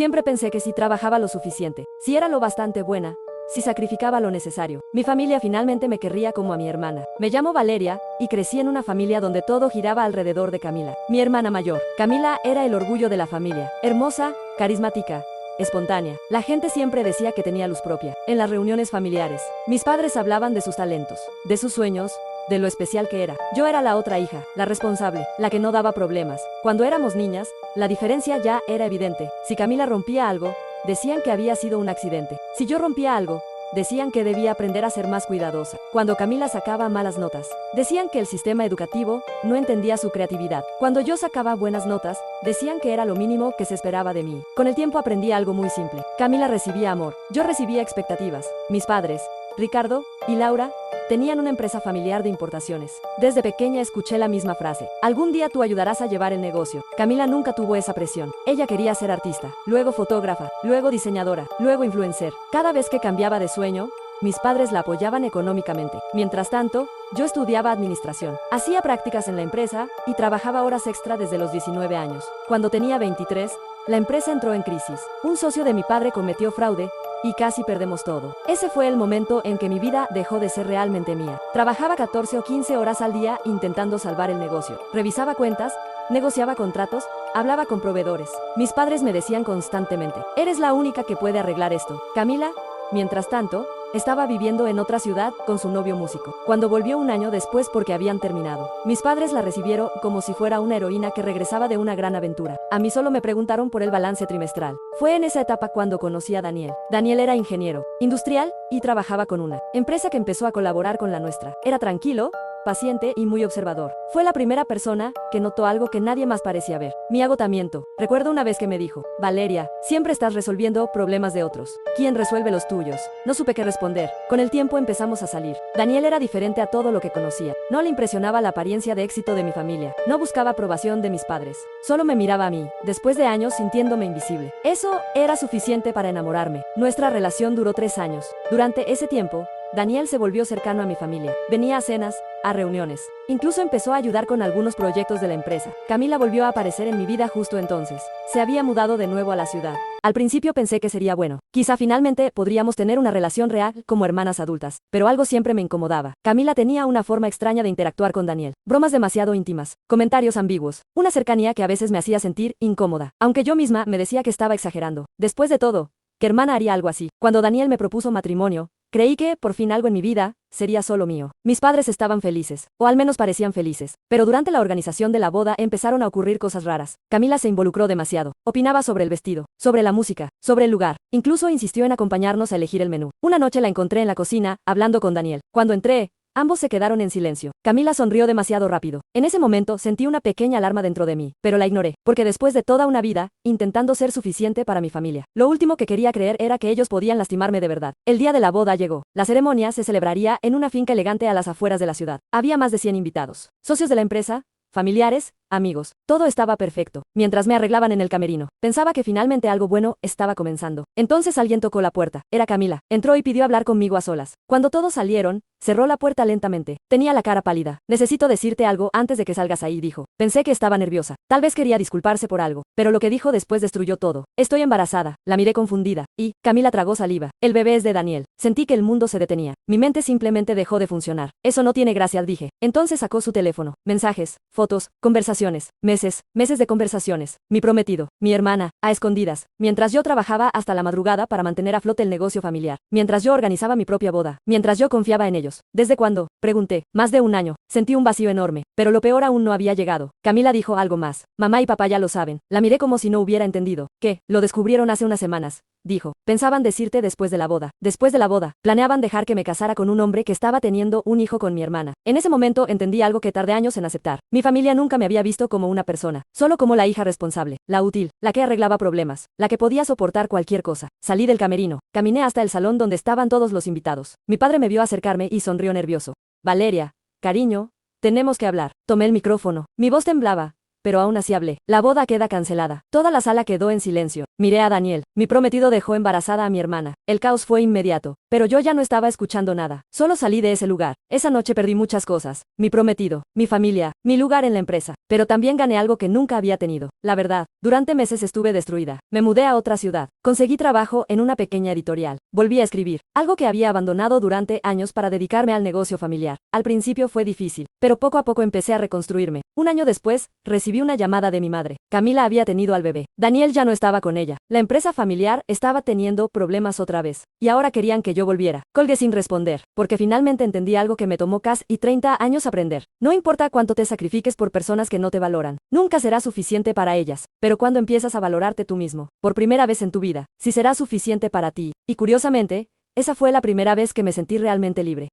Siempre pensé que si trabajaba lo suficiente, si era lo bastante buena, si sacrificaba lo necesario, mi familia finalmente me querría como a mi hermana. Me llamo Valeria, y crecí en una familia donde todo giraba alrededor de Camila, mi hermana mayor. Camila era el orgullo de la familia, hermosa, carismática, espontánea. La gente siempre decía que tenía luz propia. En las reuniones familiares, mis padres hablaban de sus talentos, de sus sueños, de lo especial que era. Yo era la otra hija, la responsable, la que no daba problemas. Cuando éramos niñas, la diferencia ya era evidente. Si Camila rompía algo, decían que había sido un accidente. Si yo rompía algo, decían que debía aprender a ser más cuidadosa. Cuando Camila sacaba malas notas, decían que el sistema educativo no entendía su creatividad. Cuando yo sacaba buenas notas, decían que era lo mínimo que se esperaba de mí. Con el tiempo aprendí algo muy simple. Camila recibía amor, yo recibía expectativas. Mis padres, Ricardo y Laura, tenían una empresa familiar de importaciones. Desde pequeña escuché la misma frase: algún día tú ayudarás a llevar el negocio. Camila nunca tuvo esa presión. Ella quería ser artista, luego fotógrafa, luego diseñadora, luego influencer. Cada vez que cambiaba de sueño, mis padres la apoyaban económicamente. Mientras tanto, yo estudiaba administración. Hacía prácticas en la empresa y trabajaba horas extra desde los 19 años. Cuando tenía 23, la empresa entró en crisis. Un socio de mi padre cometió fraude y casi perdemos todo. Ese fue el momento en que mi vida dejó de ser realmente mía. Trabajaba 14 o 15 horas al día intentando salvar el negocio. Revisaba cuentas, negociaba contratos, hablaba con proveedores. Mis padres me decían constantemente: eres la única que puede arreglar esto. Camila, mientras tanto, estaba viviendo en otra ciudad con su novio músico. Cuando volvió un año después porque habían terminado, mis padres la recibieron como si fuera una heroína que regresaba de una gran aventura. A mí solo me preguntaron por el balance trimestral. Fue en esa etapa cuando conocí a Daniel. Daniel era ingeniero industrial y trabajaba con una empresa que empezó a colaborar con la nuestra. Era tranquilo, paciente y muy observador. Fue la primera persona que notó algo que nadie más parecía ver: mi agotamiento. Recuerdo una vez que me dijo: Valeria, siempre estás resolviendo problemas de otros. ¿Quién resuelve los tuyos? No supe qué responder. Con el tiempo empezamos a salir. Daniel era diferente a todo lo que conocía. No le impresionaba la apariencia de éxito de mi familia. No buscaba aprobación de mis padres. Solo me miraba a mí, después de años sintiéndome invisible. Eso era suficiente para enamorarme. Nuestra relación duró 3 años. Durante ese tiempo, Daniel se volvió cercano a mi familia. Venía a cenas, a reuniones. Incluso empezó a ayudar con algunos proyectos de la empresa. Camila volvió a aparecer en mi vida justo entonces. Se había mudado de nuevo a la ciudad. Al principio pensé que sería bueno. Quizá finalmente podríamos tener una relación real como hermanas adultas. Pero algo siempre me incomodaba. Camila tenía una forma extraña de interactuar con Daniel. Bromas demasiado íntimas, comentarios ambiguos, una cercanía que a veces me hacía sentir incómoda. Aunque yo misma me decía que estaba exagerando. Después de todo, ¿qué hermana haría algo así? Cuando Daniel me propuso matrimonio, creí que, por fin, algo en mi vida sería solo mío. Mis padres estaban felices, o al menos parecían felices. Pero durante la organización de la boda empezaron a ocurrir cosas raras. Camila se involucró demasiado. Opinaba sobre el vestido, sobre la música, sobre el lugar. Incluso insistió en acompañarnos a elegir el menú. Una noche la encontré en la cocina, hablando con Daniel. Cuando entré, ambos se quedaron en silencio. Camila sonrió demasiado rápido. En ese momento sentí una pequeña alarma dentro de mí, pero la ignoré, porque después de toda una vida, intentando ser suficiente para mi familia, lo último que quería creer era que ellos podían lastimarme de verdad. El día de la boda llegó. La ceremonia se celebraría en una finca elegante a las afueras de la ciudad. Había más de 100 invitados, socios de la empresa, familiares, amigos. Todo estaba perfecto. Mientras me arreglaban en el camerino, pensaba que finalmente algo bueno estaba comenzando. Entonces alguien tocó la puerta. Era Camila. Entró y pidió hablar conmigo a solas. Cuando todos salieron, cerró la puerta lentamente. Tenía la cara pálida. Necesito decirte algo antes de que salgas ahí, dijo. Pensé que estaba nerviosa. Tal vez quería disculparse por algo, pero lo que dijo después destruyó todo. Estoy embarazada. La miré confundida. Y Camila tragó saliva. El bebé es de Daniel. Sentí que el mundo se detenía. Mi mente simplemente dejó de funcionar. Eso no tiene gracia, dije. Entonces sacó su teléfono. Mensajes, fotos, conversaciones, meses de conversaciones. Mi prometido, mi hermana, a escondidas. Mientras yo trabajaba hasta la madrugada para mantener a flote el negocio familiar. Mientras yo organizaba mi propia boda. Mientras yo confiaba en ellos. ¿Desde cuándo? Pregunté. Más de un año. Sentí un vacío enorme. Pero lo peor aún no había llegado. Camila dijo algo más. Mamá y papá ya lo saben. La miré como si no hubiera entendido. ¿Qué? Lo descubrieron hace unas semanas. Dijo. Pensaban decirte después de la boda. Después de la boda, planeaban dejar que me casara con un hombre que estaba teniendo un hijo con mi hermana. En ese momento entendí algo que tardé años en aceptar. Mi familia nunca me había visto como una persona, solo como la hija responsable, la útil, la que arreglaba problemas, la que podía soportar cualquier cosa. Salí del camerino, caminé hasta el salón donde estaban todos los invitados. Mi padre me vio acercarme y sonrió nervioso. Valeria, cariño, tenemos que hablar. Tomé el micrófono. Mi voz temblaba. pero aún así hablé. La boda queda cancelada. Toda la sala quedó en silencio. Miré a Daniel. Mi prometido dejó embarazada a mi hermana. El caos fue inmediato, pero yo ya no estaba escuchando nada. Solo salí de ese lugar. Esa noche perdí muchas cosas. Mi prometido, mi familia, mi lugar en la empresa. Pero también gané algo que nunca había tenido. La verdad, durante meses estuve destruida. Me mudé a otra ciudad. Conseguí trabajo en una pequeña editorial. Volví a escribir, algo que había abandonado durante años para dedicarme al negocio familiar. Al principio fue difícil, pero poco a poco empecé a reconstruirme. Un año después, recibí una llamada de mi madre. Camila había tenido al bebé. Daniel ya no estaba con ella. La empresa familiar estaba teniendo problemas otra vez. Y ahora querían que yo volviera. Colgué sin responder, porque finalmente entendí algo que me tomó casi 30 años aprender. No importa cuánto te sacrifiques por personas que no te valoran, nunca será suficiente para ellas. Pero cuando empiezas a valorarte tú mismo, por primera vez en tu vida, sí será suficiente para ti. Y curiosamente, esa fue la primera vez que me sentí realmente libre.